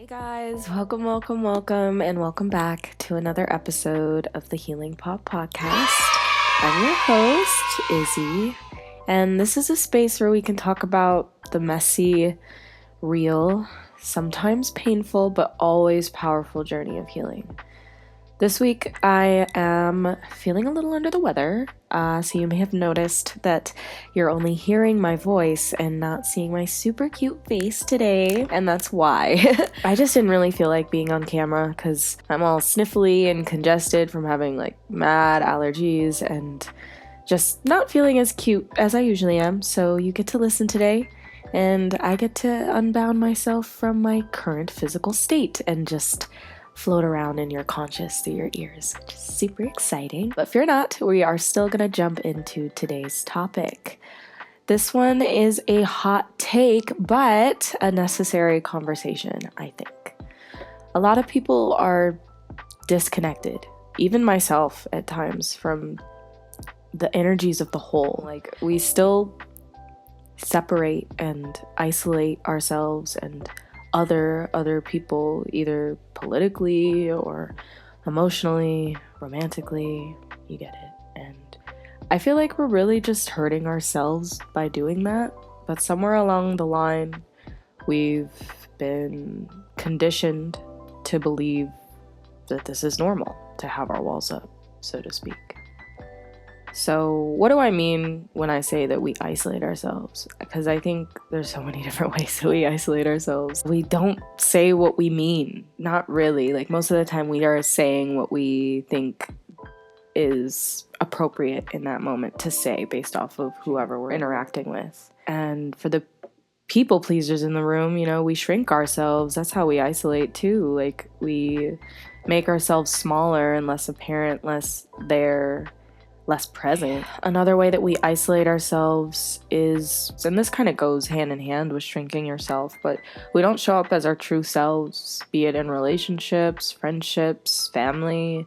Hey guys, welcome, and welcome back to another episode of the Healing Pop Podcast. I'm your host, Izzy, and this is a space where we can talk about the messy, real, sometimes painful, but always powerful journey of healing. This week, I am feeling a little under the weather, so you may have noticed that you're only hearing my voice and not seeing my super cute face today, and that's why. I just didn't really feel like being on camera because I'm all sniffly and congested from having like mad allergies and just not feeling as cute as I usually am, so you get to listen today. And I get to unbound myself from my current physical state and just float around in your conscious through your ears, which is super exciting. But fear not, we are still going to jump into today's topic. This one is a hot take, but a necessary conversation, I think. A lot of people are disconnected, even myself at times, from the energies of the whole. Like, we still separate and isolate ourselves and other people, either politically or emotionally, romantically, you get it. And I feel like we're really just hurting ourselves by doing that, but somewhere along the line we've been conditioned to believe that this is normal, to have our walls up, so to speak. So what do I mean when I say that we isolate ourselves? Because I think there's so many different ways that we isolate ourselves. We don't say what we mean. Not really. Like, most of the time we are saying what we think is appropriate in that moment to say based off of whoever we're interacting with. And for the people pleasers in the room, we shrink ourselves. That's how we isolate too. Like, we make ourselves smaller and less apparent, less there, less present. Another way that we isolate ourselves is, and this kind of goes hand in hand with shrinking yourself, but we don't show up as our true selves, be it in relationships, friendships, family,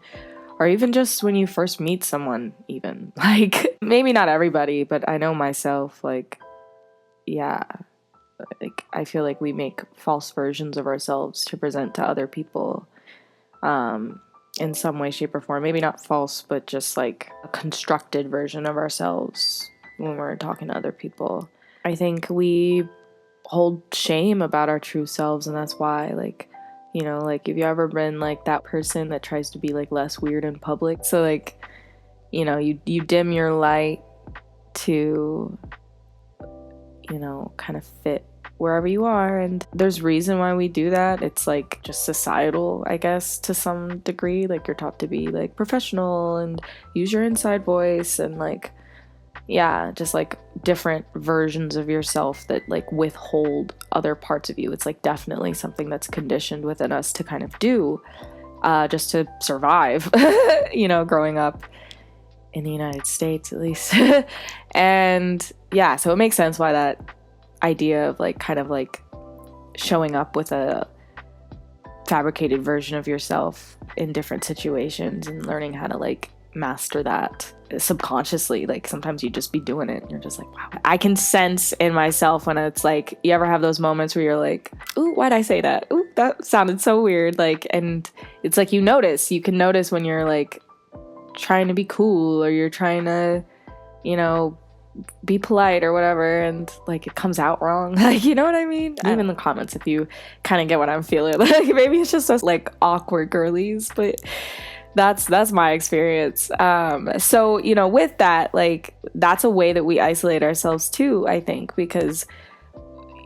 or even just when you first meet someone, even. Like, maybe not everybody, but I know myself, like, yeah, like, I feel like we make false versions of ourselves to present to other people, in some way, shape, or form. Maybe not false, but just like a constructed version of ourselves when we're talking to other people. I think we hold shame about our true selves, and that's why, like, like, if you ever been like that person that tries to be like less weird in public, so like, you dim your light to, kind of fit wherever you are, and there's reason why we do that. It's like just societal, I guess, to some degree. Like, you're taught to be like professional and use your inside voice, and like, yeah, just like different versions of yourself that like withhold other parts of you. It's like definitely something that's conditioned within us to kind of do, just to survive, growing up in the United States, at least. And yeah, so it makes sense why that idea of like kind of like showing up with a fabricated version of yourself in different situations and learning how to like master that subconsciously. Like, sometimes you just be doing it and you're just like, wow. I can sense in myself when it's like, you ever have those moments where you're like, ooh, why'd I say that? Ooh, that sounded so weird. Like, and it's like, you can notice when you're like trying to be cool, or you're trying to, be polite or whatever, and like it comes out wrong. Like, you know what I mean? Leave in the comments if you kind of get what I'm feeling. Like, maybe it's just us like awkward girlies, but that's my experience. So, with that, like, that's a way that we isolate ourselves too, I think, because,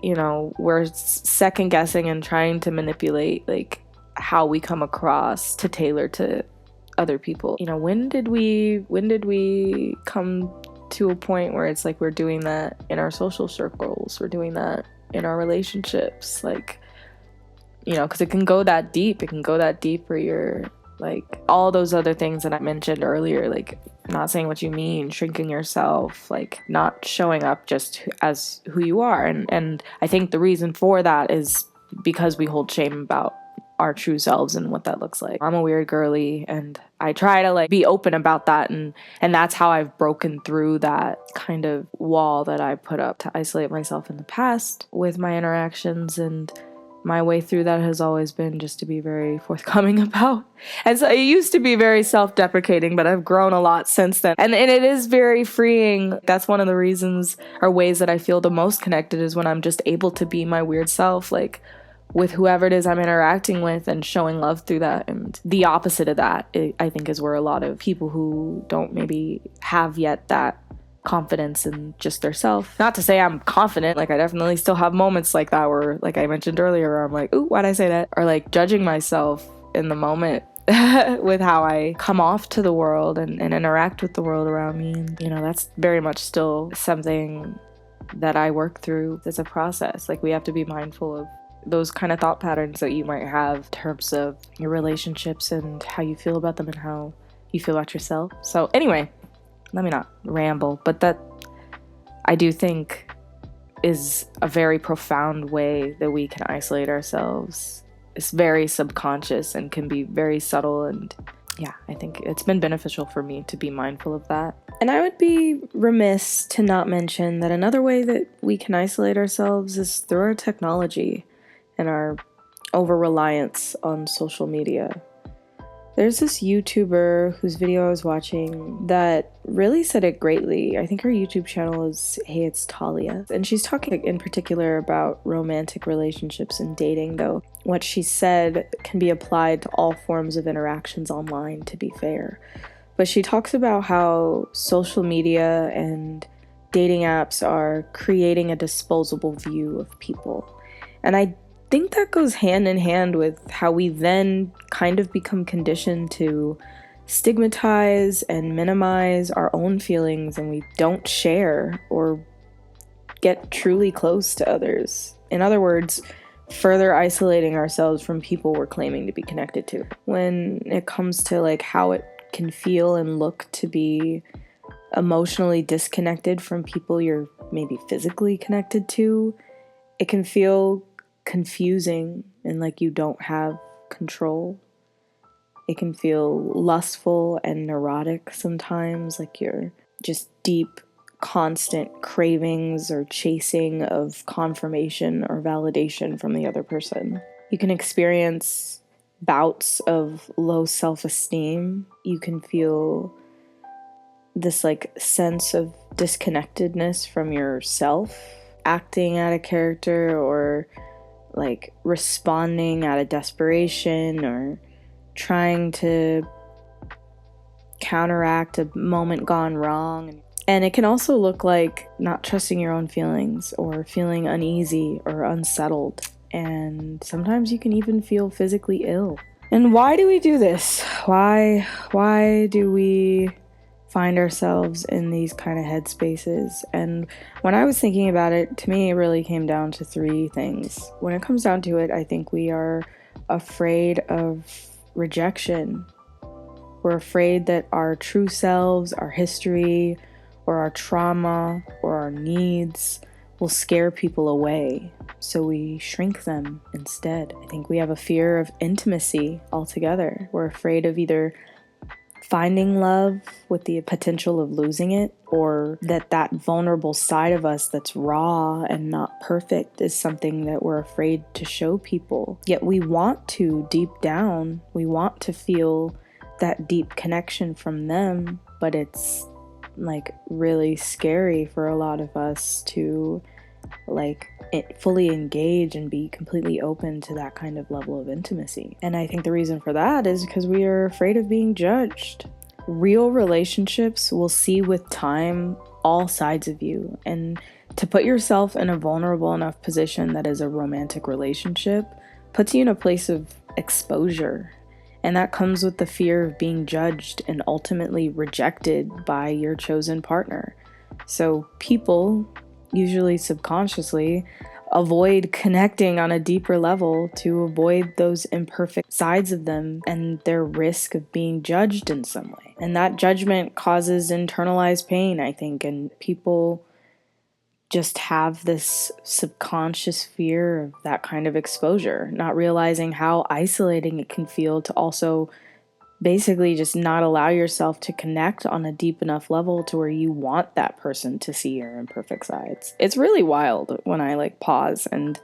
we're second guessing and trying to manipulate like how we come across to tailor to other people. When did we come to a point where it's like we're doing that in our social circles, we're doing that in our relationships, like, because it can go that deep. It can go that deep where you're like all those other things that I mentioned earlier, like not saying what you mean, shrinking yourself, like not showing up just as who you are. And I think the reason for that is because we hold shame about our true selves and what that looks like. I'm a weird girly, and I try to like be open about that, and that's how I've broken through that kind of wall that I put up to isolate myself in the past with my interactions and my way through that has always been just to be very forthcoming about. And so it used to be very self-deprecating, but I've grown a lot since then. And it is very freeing. That's one of the reasons or ways that I feel the most connected is when I'm just able to be my weird self, like with whoever it is I'm interacting with and showing love through that. And the opposite of that, I think, is where a lot of people who don't maybe have yet that confidence in just their self. Not to say I'm confident, like I definitely still have moments like that where, like I mentioned earlier, where I'm like, ooh, why'd I say that? Or like judging myself in the moment with how I come off to the world and interact with the world around me. And, you know, that's very much still something that I work through as a process. Like we have to be mindful of those kind of thought patterns that you might have in terms of your relationships and how you feel about them and how you feel about yourself. So anyway, let me not ramble, but that I do think is a very profound way that we can isolate ourselves. It's very subconscious and can be very subtle, and yeah, I think it's been beneficial for me to be mindful of that. And I would be remiss to not mention that another way that we can isolate ourselves is through our technology and our over-reliance on social media. There's this YouTuber whose video I was watching that really said it greatly. I think her YouTube channel is Hey It's Talia. And she's talking in particular about romantic relationships and dating, though what she said can be applied to all forms of interactions online, to be fair. But she talks about how social media and dating apps are creating a disposable view of people. And I think that goes hand in hand with how we then kind of become conditioned to stigmatize and minimize our own feelings, and we don't share or get truly close to others. In other words, further isolating ourselves from people we're claiming to be connected to. When it comes to like how it can feel and look to be emotionally disconnected from people you're maybe physically connected to, it can feel confusing and like you don't have control. It can feel lustful and neurotic sometimes, like you're just deep, constant cravings or chasing of confirmation or validation from the other person. You can experience bouts of low self-esteem. You can feel this like sense of disconnectedness from yourself, acting out a character or like responding out of desperation or trying to counteract a moment gone wrong. And it can also look like not trusting your own feelings or feeling uneasy or unsettled. And sometimes you can even feel physically ill. And why do we do this? Why do we find ourselves in these kind of headspaces? And when I was thinking about it, to me, it really came down to three things. When it comes down to it, I think we are afraid of rejection. We're afraid that our true selves, our history, or our trauma, or our needs will scare people away. So we shrink them instead. I think we have a fear of intimacy altogether. We're afraid of either finding love with the potential of losing it, or that vulnerable side of us that's raw and not perfect is something that we're afraid to show people. Yet we want to, deep down, we want to feel that deep connection from them, but it's like really scary for a lot of us to like fully engage and be completely open to that kind of level of intimacy. And I think the reason for that is because we are afraid of being judged. Real relationships will see with time all sides of you, and to put yourself in a vulnerable enough position that is a romantic relationship puts you in a place of exposure. And that comes with the fear of being judged and ultimately rejected by your chosen partner. So people, usually subconsciously, avoid connecting on a deeper level to avoid those imperfect sides of them and their risk of being judged in some way. And that judgment causes internalized pain, I think, and people just have this subconscious fear of that kind of exposure, not realizing how isolating it can feel to also basically just not allow yourself to connect on a deep enough level to where you want that person to see your imperfect sides. It's really wild when I like pause and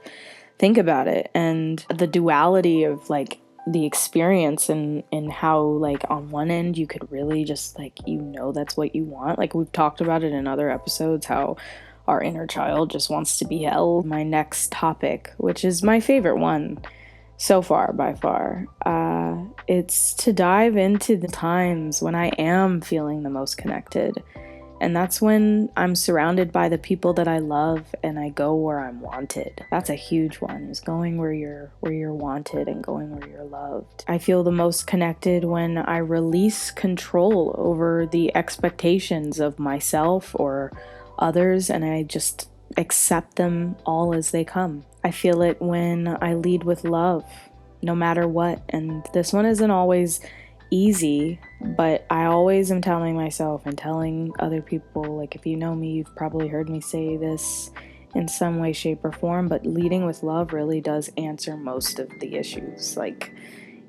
think about it, and the duality of like the experience, and how like on one end you could really just like, that's what you want. Like we've talked about it in other episodes, how our inner child just wants to be held. My next topic, which is my favorite one so far by far, it's to dive into the times when I am feeling the most connected. And that's when I'm surrounded by the people that I love and I go where I'm wanted. That's a huge one, is going where you're wanted and going where you're loved. I feel the most connected when I release control over the expectations of myself or others, and I just accept them all as they come. I feel it when I lead with love, no matter what. And this one isn't always easy, but I always am telling myself and telling other people, like if you know me, you've probably heard me say this in some way, shape, or form, but leading with love really does answer most of the issues. Like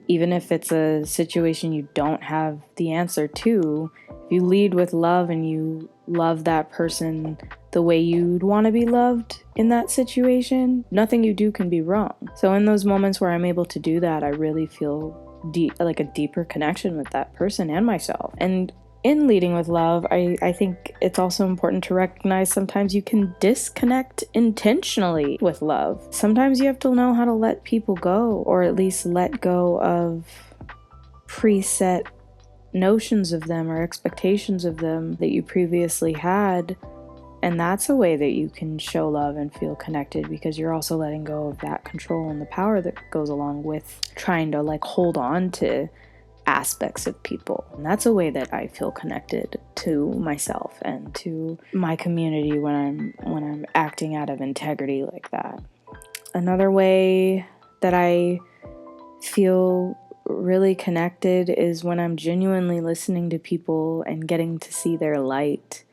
even if it's a situation you don't have the answer to, if you lead with love and you love that person the way you'd want to be loved in that situation, nothing you do can be wrong. So in those moments where I'm able to do that, I really feel like a deeper connection with that person and myself. And in leading with love, I think it's also important to recognize sometimes you can disconnect intentionally with love. Sometimes you have to know how to let people go, or at least let go of preset notions of them or expectations of them that you previously had. And that's a way that you can show love and feel connected, because you're also letting go of that control and the power that goes along with trying to like hold on to aspects of people. And that's a way that I feel connected to myself and to my community when I'm acting out of integrity like that. Another way that I feel really connected is when I'm genuinely listening to people and getting to see their light.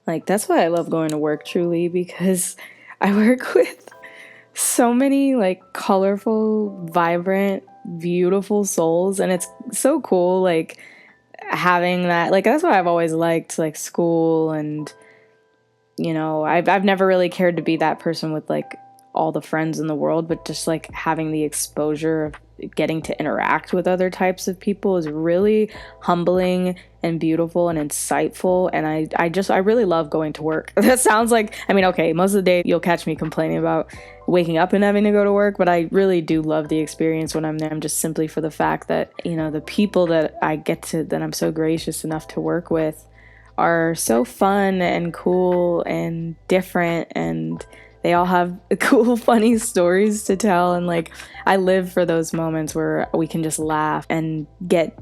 Like that's why I love going to work, truly, because I work with so many like colorful, vibrant, beautiful souls, and it's so cool like having that. Like that's why I've always liked like school, and I've never really cared to be that person with like all the friends in the world, but just like having the exposure of getting to interact with other types of people is really humbling and beautiful and insightful. And I really love going to work. That sounds like, okay, most of the day you'll catch me complaining about waking up and having to go to work, but I really do love the experience when I'm there. I'm just simply for the fact that, the people that that I'm so gracious enough to work with are so fun and cool and different, and they all have cool, funny stories to tell. And like, I live for those moments where we can just laugh and get,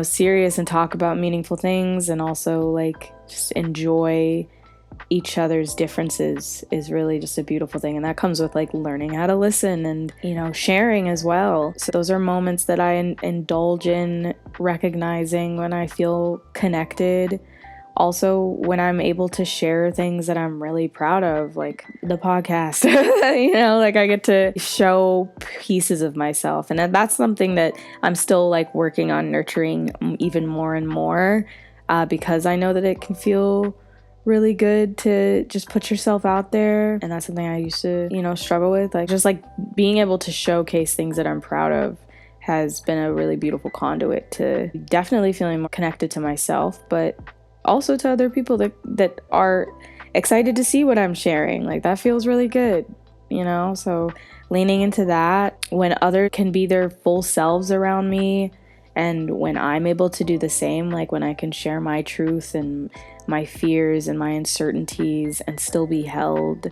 serious and talk about meaningful things, and also like just enjoy each other's differences is really just a beautiful thing. And that comes with like learning how to listen and, sharing as well. So those are moments that I indulge in recognizing when I feel connected. Also, when I'm able to share things that I'm really proud of, like the podcast, like I get to show pieces of myself. And that's something that I'm still like working on nurturing even more and more, because I know that it can feel really good to just put yourself out there. And that's something I used to, struggle with. Like just like being able to showcase things that I'm proud of has been a really beautiful conduit to definitely feeling more connected to myself, but also to other people that are excited to see what I'm sharing. Like that feels really good, so leaning into that when others can be their full selves around me, and when I'm able to do the same, like when I can share my truth and my fears and my uncertainties and still be held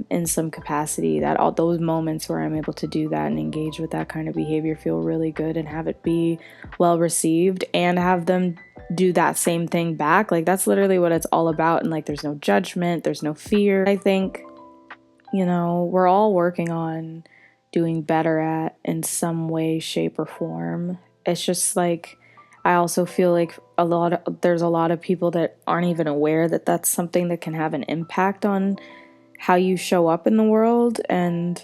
in some capacity, that all those moments where I'm able to do that and engage with that kind of behavior feel really good, and have it be well received and have them do that same thing back. Like that's literally what it's all about. And like there's no judgment, there's no fear. I think we're all working on doing better at in some way, shape, or form. It's just like I also feel like there's a lot of people that aren't even aware that that's something that can have an impact on how you show up in the world. And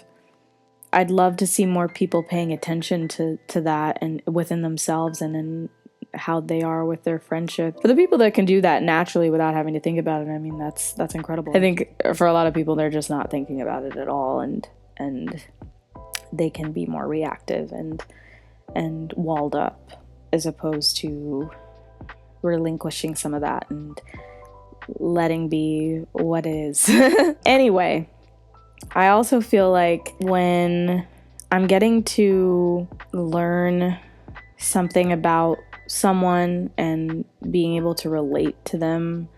I'd love to see more people paying attention to that, and within themselves and in how they are with their friendship. For the people that can do that naturally without having to think about it, that's incredible. I think for a lot of people, they're just not thinking about it at all. And and they can be more reactive and walled up, as opposed to relinquishing some of that and letting be what is. Anyway, I also feel like when I'm getting to learn something about someone and being able to relate to them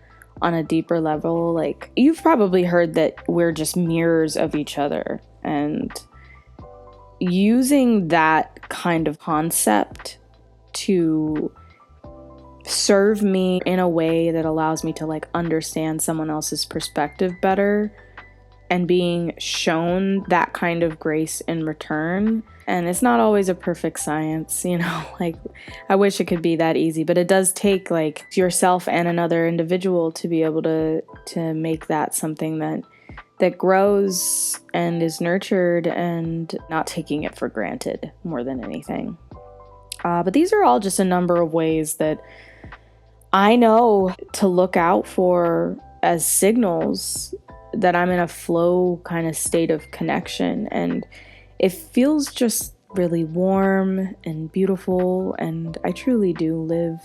on a deeper level, like, you've probably heard that we're just mirrors of each other, and using that kind of concept to serve me in a way that allows me to like understand someone else's perspective better, and being shown that kind of grace in return. And it's not always a perfect science, you know, like, I wish it could be that easy, but it does take like yourself and another individual to be able to make that something that grows and is nurtured, and not taking it for granted more than anything. But these are all just a number of ways that I know to look out for as signals that I'm in a flow kind of state of connection, and it feels just really warm and beautiful, and I truly do live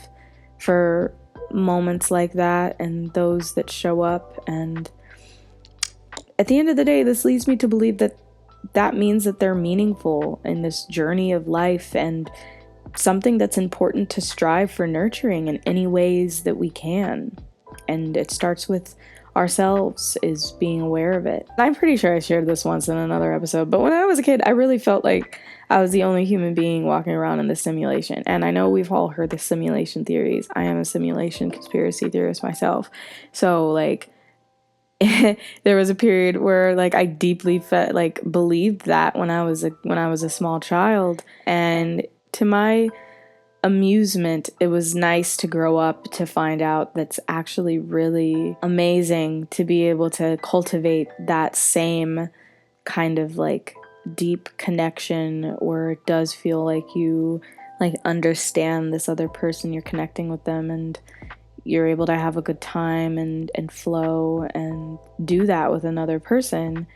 for moments like that and those that show up. And at the end of the day, this leads me to believe that means that they're meaningful in this journey of life, and something that's important to strive for nurturing in any ways that we can. And it starts with ourselves, is being aware of it. I'm pretty sure I shared this once in another episode, but when I was a kid, I really felt like I was the only human being walking around in this simulation. And I know we've all heard the simulation theories. I am a simulation conspiracy theorist myself. So like, there was a period where like I deeply believed that when I was a small child. And to my amusement, it was nice to grow up to find out that's actually really amazing to be able to cultivate that same kind of like deep connection, where it does feel like you like understand this other person, you're connecting with them, and you're able to have a good time and flow and do that with another person.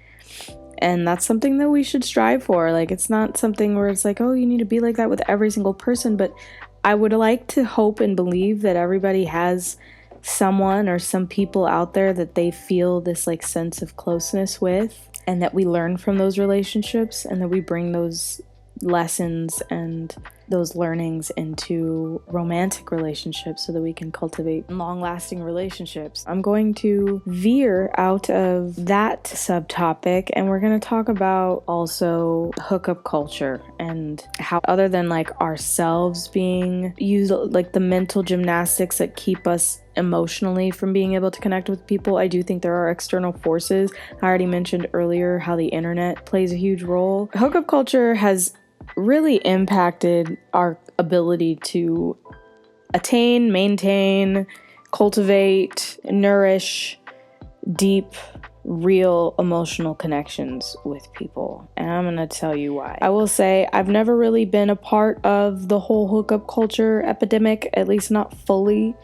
And that's something that we should strive for. Like, it's not something where it's like, oh, you need to be like that with every single person. But I would like to hope and believe that everybody has someone or some people out there that they feel this like sense of closeness with, and that we learn from those relationships, and that we bring those lessons and those learnings into romantic relationships so that we can cultivate long-lasting relationships. I'm going to veer out of that subtopic, and we're going to talk about also hookup culture, and how, other than like ourselves being used, like the mental gymnastics that keep us emotionally from being able to connect with people, I do think there are external forces. I already mentioned earlier how the internet plays a huge role. Hookup culture has really impacted our ability to attain, maintain, cultivate, nourish deep, real emotional connections with people. And I'm gonna tell you why. I will say I've never really been a part of the whole hookup culture epidemic, at least not fully.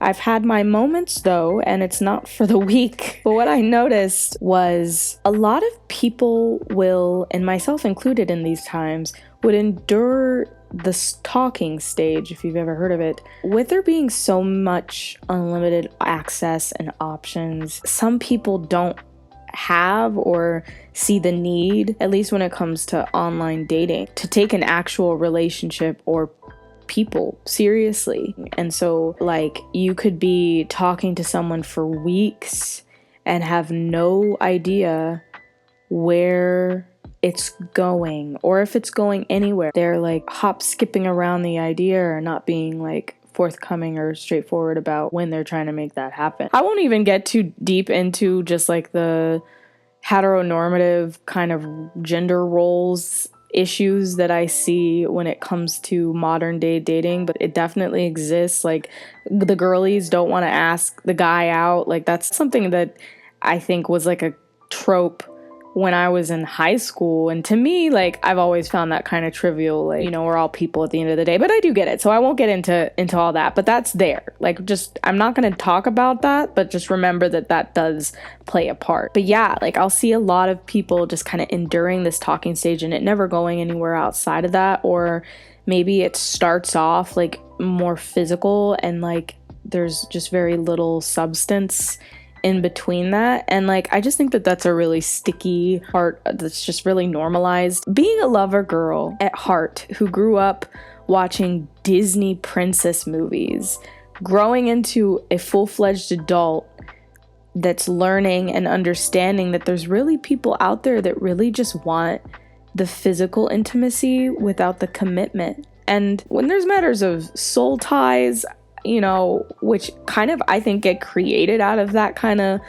I've had my moments though, and it's not for the weak. But what I noticed was a lot of people will, and myself included in these times, would endure the stalking stage, if you've ever heard of it. With there being so much unlimited access and options, some people don't have or see the need, at least when it comes to online dating, to take an actual relationship or people seriously. And so like, you could be talking to someone for weeks and have no idea where it's going, or if it's going anywhere. They're like hop skipping around the idea, or not being like forthcoming or straightforward about when they're trying to make that happen. I won't even get too deep into just like the heteronormative kind of gender roles issues that I see when it comes to modern day dating, but it definitely exists. Like, the girlies don't want to ask the guy out. Like, that's something that I think was like a trope when I was in high school. And to me, like, I've always found that kind of trivial. Like, you know, we're all people at the end of the day, but I do get it. So I won't get into all that, but that's there. Like, just, I'm not going to talk about that, but just remember that that does play a part. But yeah, like, I'll see a lot of people just kind of enduring this talking stage and it never going anywhere outside of that. Or maybe it starts off like more physical and like there's just very little substance in between that. And like, I just think that that's a really sticky part that's just really normalized. Being a lover girl at heart who grew up watching Disney princess movies, growing into a full-fledged adult that's learning and understanding that there's really people out there that really just want the physical intimacy without the commitment. And when there's matters of soul ties, you know, which kind of, I think, get created out of that kind of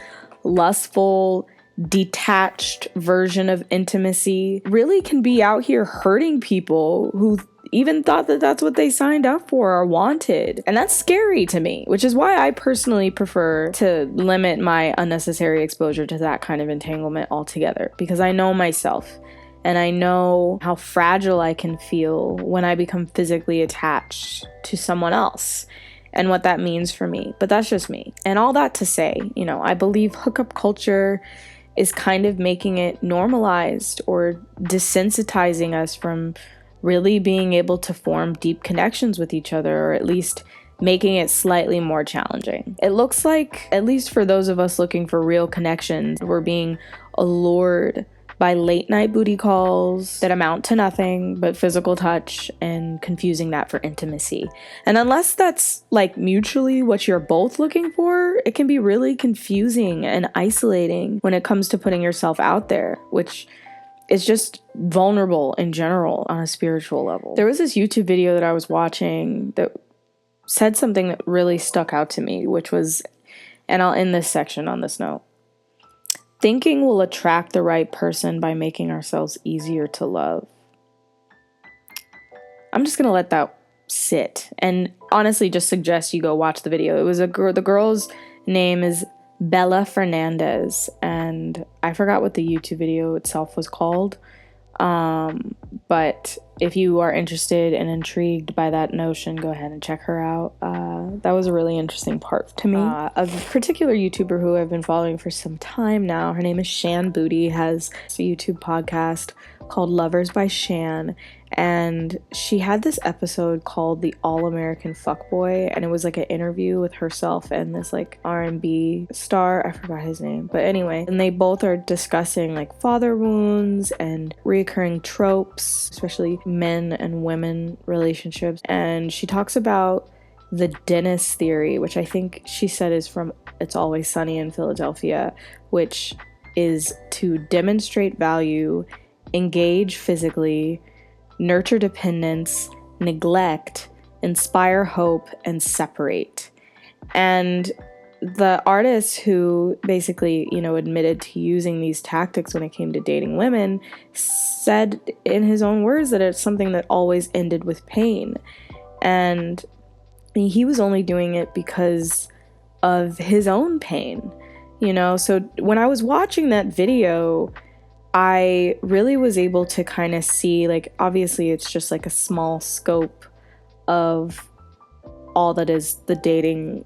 lustful, detached version of intimacy, really can be out here hurting people who even thought that that's what they signed up for or wanted. And that's scary to me, which is why I personally prefer to limit my unnecessary exposure to that kind of entanglement altogether, because I know myself. And I know how fragile I can feel when I become physically attached to someone else and what that means for me. But that's just me. And all that to say, you know, I believe hookup culture is kind of making it normalized or desensitizing us from really being able to form deep connections with each other, or at least making it slightly more challenging. It looks like, at least for those of us looking for real connections, we're being allured by late night booty calls that amount to nothing but physical touch and confusing that for intimacy. And unless that's like mutually what you're both looking for, it can be really confusing and isolating when it comes to putting yourself out there, which is just vulnerable in general on a spiritual level. There was this YouTube video that I was watching that said something that really stuck out to me, which was, and I'll end this section on this note: thinking we'll attract the right person by making ourselves easier to love. I'm just gonna let that sit and honestly just suggest you go watch the video. It was a girl, the girl's name is Bella Fernandez, and I forgot what the YouTube video itself was called. But if you are interested and intrigued by that notion, go ahead and check her out. That was a really interesting part to me. A particular YouTuber who I've been following for some time now, her name is Shan Booty, has a YouTube podcast called Lovers by Shan, and she had this episode called The All-American Fuckboy, and it was like an interview with herself and this like R&B star, I forgot his name, but anyway, and they both are discussing like father wounds and reoccurring tropes, especially men and women relationships. And she talks about the Dennis theory, which I think she said is from It's Always Sunny in Philadelphia, which is to demonstrate value, engage physically, nurture dependence, neglect, inspire hope, and separate. And the artist who basically, you know, admitted to using these tactics when it came to dating women said in his own words that it's something that always ended with pain. And he was only doing it because of his own pain, you know? So when I was watching that video, I really was able to kind of see, like, obviously it's just like a small scope of all that is the dating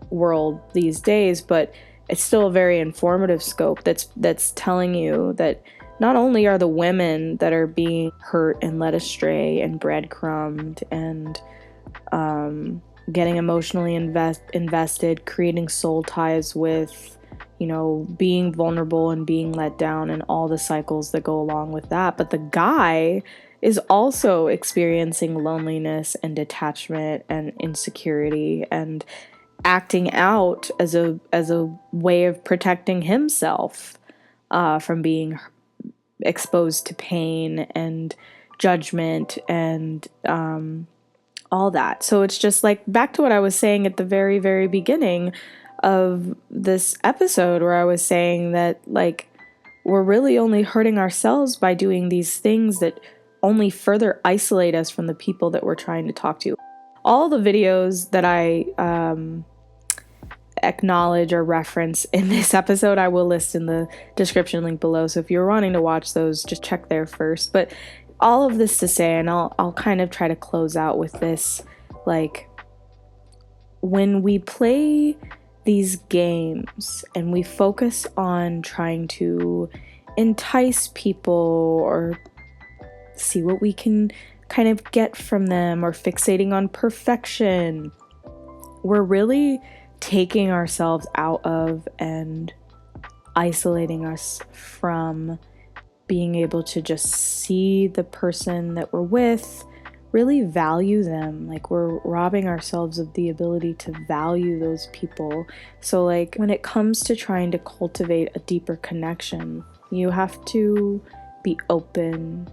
world these days, but it's still a very informative scope that's telling you that not only are the women that are being hurt and led astray and breadcrumbed and getting emotionally invested, creating soul ties with, you know, being vulnerable and being let down and all the cycles that go along with that, but the guy is also experiencing loneliness and detachment and insecurity and acting out as a way of protecting himself from being exposed to pain and judgment and all that. So it's just like back to what I was saying at the very, very beginning of this episode, where I was saying that, like, we're really only hurting ourselves by doing these things that only further isolate us from the people that we're trying to talk to. All the videos that I acknowledge or reference in this episode, I will list in the description link below. So if you're wanting to watch those, just check there first. But all of this to say, and I'll kind of try to close out with this, like, when we play these games and we focus on trying to entice people or see what we can kind of get from them, or fixating on perfection, we're really taking ourselves out of and isolating us from being able to just see the person that we're with, really value them. Like, we're robbing ourselves of the ability to value those people. So like, when it comes to trying to cultivate a deeper connection, you have to be open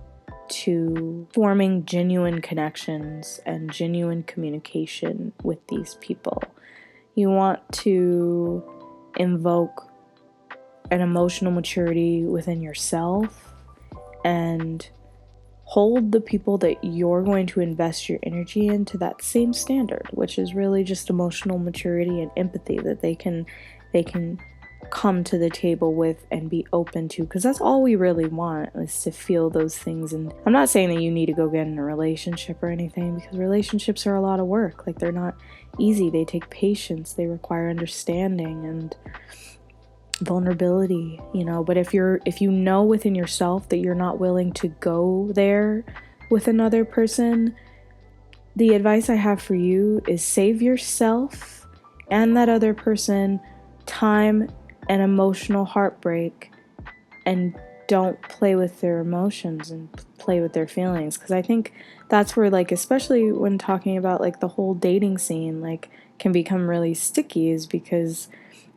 to forming genuine connections and genuine communication with these people. You want to invoke an emotional maturity within yourself and hold the people that you're going to invest your energy in to that same standard, which is really just emotional maturity and empathy that they can come to the table with and be open to, because that's all we really want, is to feel those things. And I'm not saying that you need to go get in a relationship or anything, because relationships are a lot of work. Like, they're not easy. They take patience, they require understanding and vulnerability, but if you know within yourself that you're not willing to go there with another person, the advice I have for you is save yourself and that other person time and emotional heartbreak, and don't play with their emotions and play with their feelings. Because I think that's where, like, especially when talking about like the whole dating scene, like, can become really sticky, is because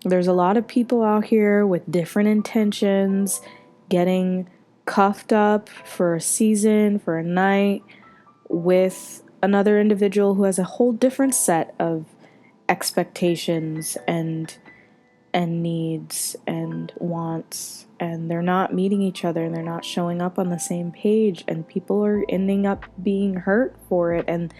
there's a lot of people out here with different intentions, getting cuffed up for a season, for a night, with another individual who has a whole different set of expectations and needs and wants, and they're not meeting each other and they're not showing up on the same page, and people are ending up being hurt for it, and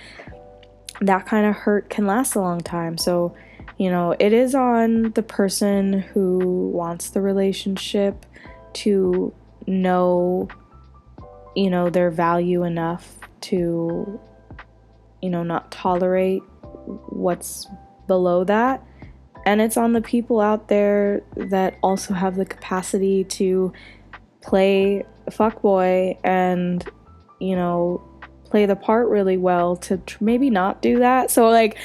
that kind of hurt can last a long time. So it is on the person who wants the relationship to know their value enough to not tolerate what's below that. And it's on the people out there that also have the capacity to play fuckboy and, play the part really well to maybe not do that. So like,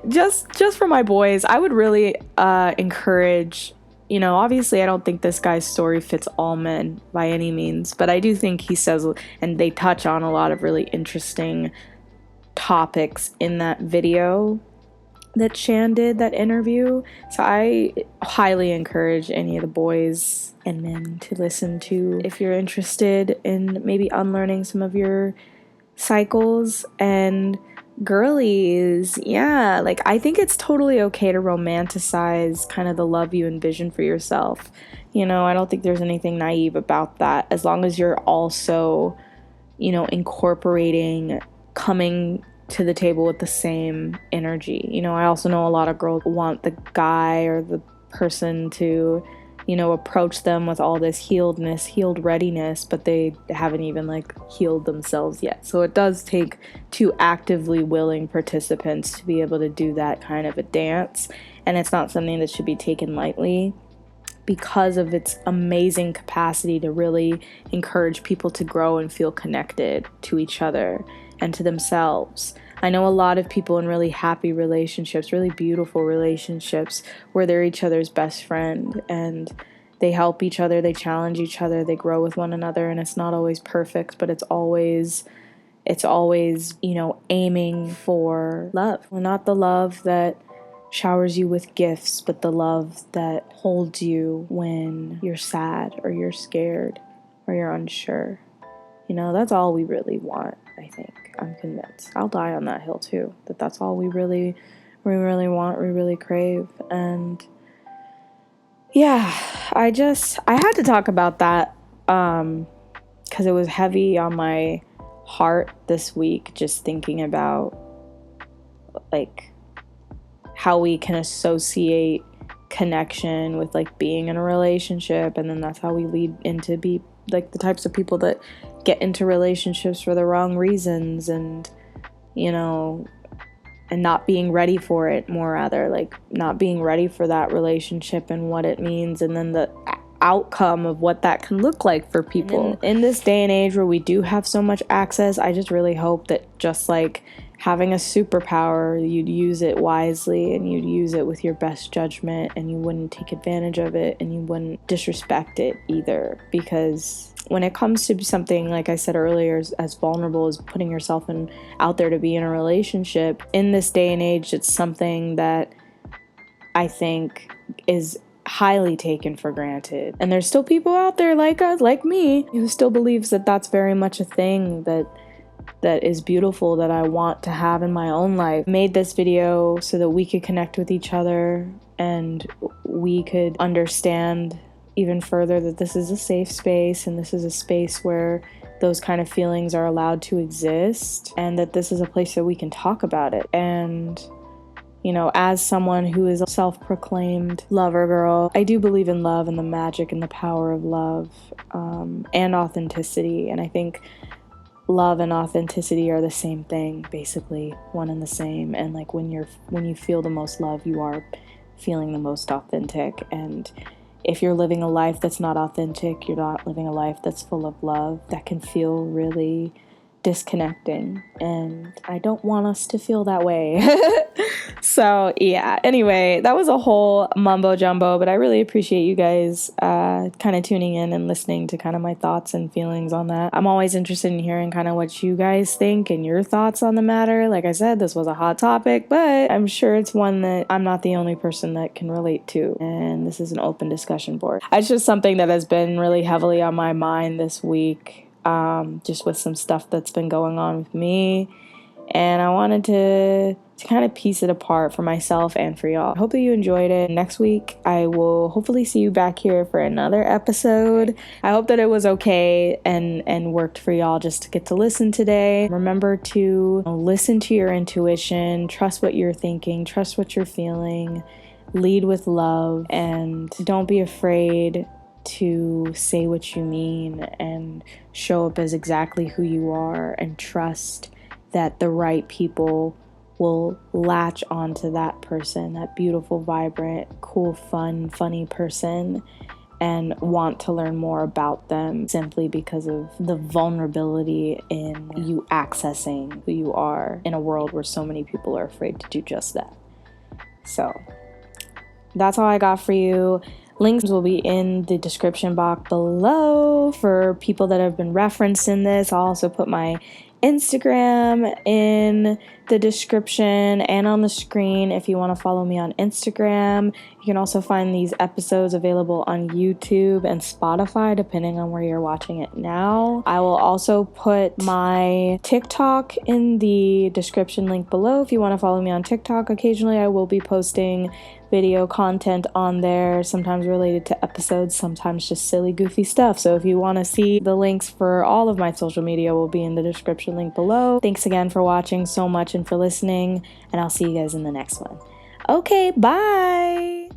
just for my boys, I would really encourage, obviously I don't think this guy's story fits all men by any means, but I do think he says, and they touch on a lot of really interesting topics in that video that Shan did, that interview. So I highly encourage any of the boys and men to listen to, if you're interested in maybe unlearning some of your cycles. And girlies, yeah, like, I think it's totally okay to romanticize kind of the love you envision for yourself. I don't think there's anything naive about that, as long as you're also, incorporating coming to the table with the same energy. I also know a lot of girls want the guy or the person to, approach them with all this healed readiness, but they haven't even like healed themselves yet. So it does take two actively willing participants to be able to do that kind of a dance. And it's not something that should be taken lightly, because of its amazing capacity to really encourage people to grow and feel connected to each other and to themselves. I know a lot of people in really happy relationships, really beautiful relationships, where they're each other's best friend and they help each other, they challenge each other, they grow with one another, and it's not always perfect, but it's always, aiming for love. Well, not the love that showers you with gifts, but the love that holds you when you're sad or you're scared or you're unsure. That's all we really want, I think. I'm convinced. I'll die on that hill too. That's all we really want, we really crave. And yeah, I had to talk about that because it was heavy on my heart this week, just thinking about like how we can associate connection with like being in a relationship, and then that's how we lead into be like the types of people that get into relationships for the wrong reasons, and you know, and not being ready for it, more rather like not being ready for that relationship and what it means, and then the outcome of what that can look like for people. In this day and age where we do have so much access, I just really hope that just like having a superpower, you'd use it wisely and you'd use it with your best judgment, and you wouldn't take advantage of it and you wouldn't disrespect it either. Because when it comes to something, like I said earlier, as vulnerable as putting yourself out there to be in a relationship, in this day and age, it's something that I think is highly taken for granted. And there's still people out there like us, like me, who still believes that that's very much a thing that is beautiful, that I want to have in my own life. I made this video so that we could connect with each other and we could understand even further that this is a safe space, and this is a space where those kind of feelings are allowed to exist, and that this is a place that we can talk about it. And you know, as someone who is a self-proclaimed lover girl, I do believe in love and the magic and the power of love, and authenticity. And I think love and authenticity are the same thing, basically, one and the same. And like when you feel the most love, you are feeling the most authentic. And if you're living a life that's not authentic, you're not living a life that's full of love. That can feel really disconnecting, and I don't want us to feel that way. So yeah, anyway, that was a whole mumbo jumbo, but I really appreciate you guys kind of tuning in and listening to kind of my thoughts and feelings on that. I'm always interested in hearing kind of what you guys think and your thoughts on the matter. Like I said, this was a hot topic, but I'm sure it's one that I'm not the only person that can relate to, and this is an open discussion board. It's just something that has been really heavily on my mind this week, just with some stuff that's been going on with me, and I wanted to kind of piece it apart for myself and for y'all. I hope that you enjoyed it. Next week I will hopefully see you back here for another episode. I hope that it was okay and worked for y'all just to get to listen today. Remember to listen to your intuition, trust what you're thinking, trust what you're feeling, lead with love, and don't be afraid to say what you mean and show up as exactly who you are, and trust that the right people will latch onto that person, that beautiful, vibrant, cool, fun, funny person, and want to learn more about them simply because of the vulnerability in you accessing who you are in a world where so many people are afraid to do just that. So that's all I got for you. Links will be in the description box below for people that have been referenced in this. I'll also put my Instagram in the description and on the screen if you want to follow me on Instagram. You can also find these episodes available on YouTube and Spotify, depending on where you're watching it now. I will also put my TikTok in the description link below if you want to follow me on TikTok. Occasionally I will be posting video content on there, sometimes related to episodes, sometimes just silly, goofy stuff. So if you want to see the links for all of my social media, will be in the description link below. Thanks again for watching so much and for listening, and I'll see you guys in the next one. Okay, bye!